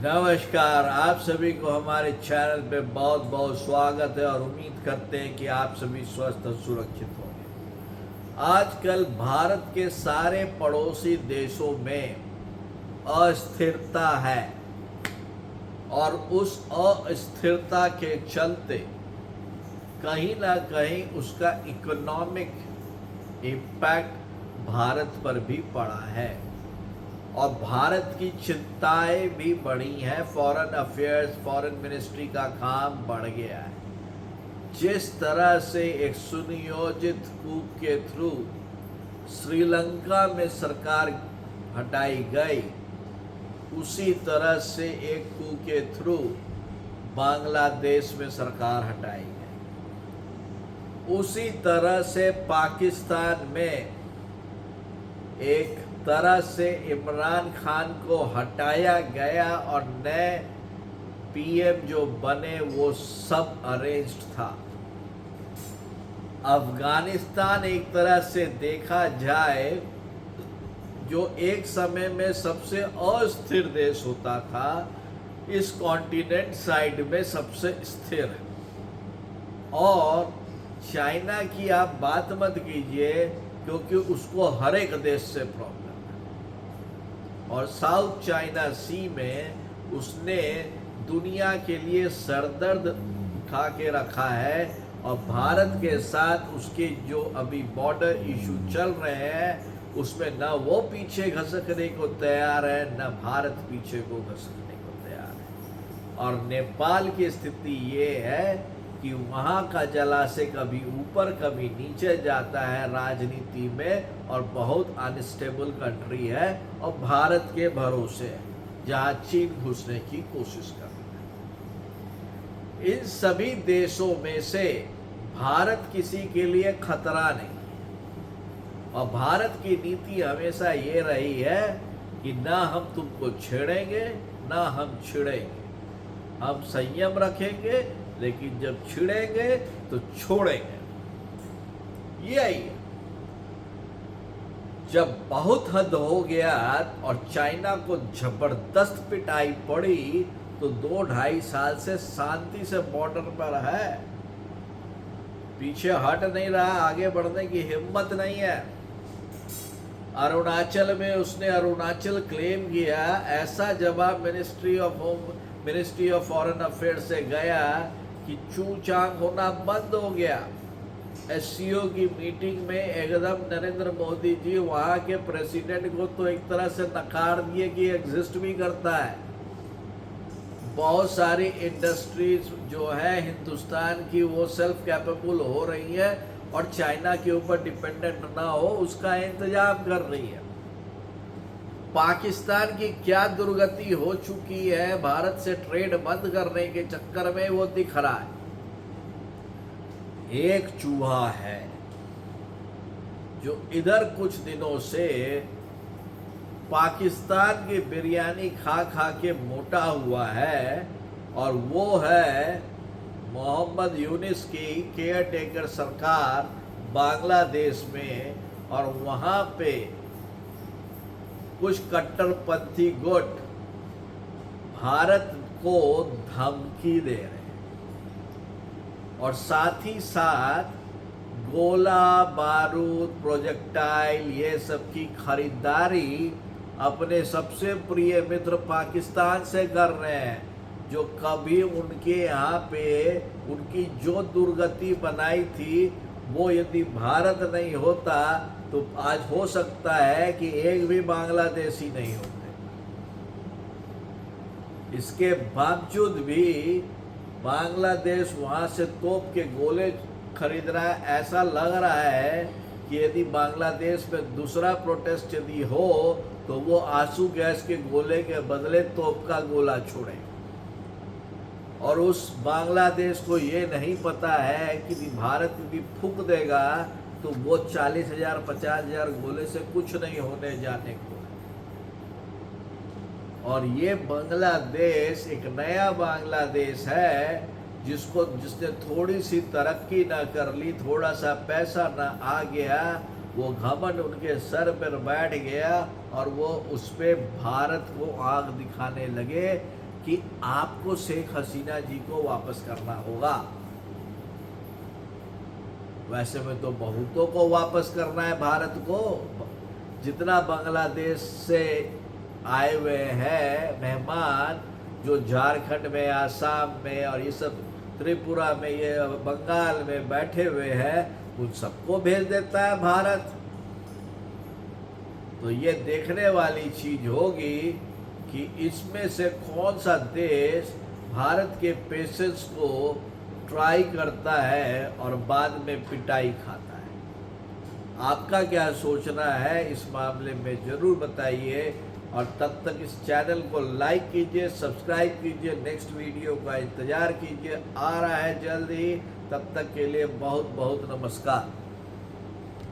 नमस्कार, आप सभी को हमारे चैनल पे बहुत बहुत स्वागत है और उम्मीद करते हैं कि आप सभी स्वस्थ और सुरक्षित होंगे। आजकल भारत के सारे पड़ोसी देशों में अस्थिरता है और उस अस्थिरता के चलते कहीं ना कहीं उसका इकोनॉमिक इम्पैक्ट भारत पर भी पड़ा है और भारत की चिंताएं भी बढ़ी हैं। फॉरेन अफेयर्स, फॉरेन मिनिस्ट्री का काम बढ़ गया है। जिस तरह से एक सुनियोजित कूप के थ्रू श्रीलंका में सरकार हटाई गई, उसी तरह से एक कूप के थ्रू बांग्लादेश में सरकार हटाई गई। उसी तरह से पाकिस्तान में एक तरह से इमरान खान को हटाया गया और नए पीएम जो बने वो सब अरेंज्ड था। अफगानिस्तान एक तरह से देखा जाए जो एक समय में सबसे अस्थिर देश होता था, इस कॉन्टिनेंट साइड में सबसे स्थिर है। और चाइना की आप बात मत कीजिए क्योंकि उसको हर एक देश से प्रॉब्लम है और साउथ चाइना सी में उसने दुनिया के लिए सरदर्द उठा के रखा है और भारत के साथ उसके जो अभी बॉर्डर इशू चल रहे हैं उसमें ना वो पीछे घसकने को तैयार है, ना भारत पीछे को घसकने को तैयार है। और नेपाल की स्थिति ये है कि वहाँ का जलाशय कभी ऊपर कभी नीचे जाता है राजनीति में और बहुत अनस्टेबल कंट्री है और भारत के भरोसे है जहाँ चीन घुसने की कोशिश कर रहा है। इन सभी देशों में से भारत किसी के लिए खतरा नहीं और भारत की नीति हमेशा ये रही है कि ना हम तुमको छेड़ेंगे ना हम छिड़ेंगे, हम संयम रखेंगे लेकिन जब छिड़ेंगे तो छोड़ेंगे। यही है। जब बहुत हद हो गया और चाइना को जबरदस्त पिटाई पड़ी तो 2-2.5 साल से शांति से बॉर्डर पर है, पीछे हट नहीं रहा, आगे बढ़ने की हिम्मत नहीं है। अरुणाचल में उसने अरुणाचल क्लेम किया, ऐसा जवाब मिनिस्ट्री ऑफ फॉरेन अफेयर्स से गया कि चूचांग होना बंद हो गया। एससीओ की मीटिंग में एकदम नरेंद्र मोदी जी वहाँ के प्रेसिडेंट को तो एक तरह से नकार दिए कि एग्जिस्ट भी करता है। बहुत सारी इंडस्ट्रीज जो है हिंदुस्तान की वो सेल्फ कैपेबल हो रही है और चाइना के ऊपर डिपेंडेंट ना हो उसका इंतजाम कर रही है। पाकिस्तान की क्या दुर्गति हो चुकी है भारत से ट्रेड बंद करने के चक्कर में वो दिख रहा है। एक चूहा है जो इधर कुछ दिनों से पाकिस्तान की बिरयानी खा खा के मोटा हुआ है और वो है मोहम्मद यूनिस की केयर टेकर सरकार बांग्लादेश में। और वहाँ पे कुछ कट्टरपंथी गुट भारत को धमकी दे रहे हैं और साथ ही साथ गोला बारूद प्रोजेक्टाइल ये सब की खरीदारी अपने सबसे प्रिय मित्र पाकिस्तान से कर रहे हैं, जो कभी उनके यहाँ पे उनकी जो दुर्गति बनाई थी वो यदि भारत नहीं होता तो आज हो सकता है कि एक भी बांग्लादेशी नहीं होते। इसके बावजूद भी बांग्लादेश वहाँ से तोप के गोले खरीद रहा है। ऐसा लग रहा है कि यदि बांग्लादेश में दूसरा प्रोटेस्ट यदि हो तो वो आंसू गैस के गोले के बदले तोप का गोला छोड़े। और उस बांग्लादेश को ये नहीं पता है कि भारत यदि फूंक देगा तो वो 40,000 50,000 गोले से कुछ नहीं होने जाने को। और ये बांग्लादेश एक नया बांग्लादेश है जिसने थोड़ी सी तरक्की ना कर ली, थोड़ा सा पैसा ना आ गया, वो घमंड उनके सर पर बैठ गया और वो उस पर भारत को आग दिखाने लगे कि आपको शेख हसीना जी को वापस करना होगा। वैसे में तो बहुतों को वापस करना है भारत को। जितना बांग्लादेश से आए हुए हैं मेहमान, जो झारखंड में, आसाम में और ये सब त्रिपुरा में, ये बंगाल में बैठे हुए हैं, उन सबको भेज देता है भारत। तो ये देखने वाली चीज होगी कि इसमें से कौन सा देश भारत के पेशेंस को ट्राई करता है और बाद में पिटाई खाता है। आपका क्या सोचना है इस मामले में ज़रूर बताइए, और तब तक इस चैनल को लाइक कीजिए, सब्सक्राइब कीजिए, नेक्स्ट वीडियो का इंतज़ार कीजिए, आ रहा है जल्द ही। तब तक के लिए बहुत बहुत नमस्कार।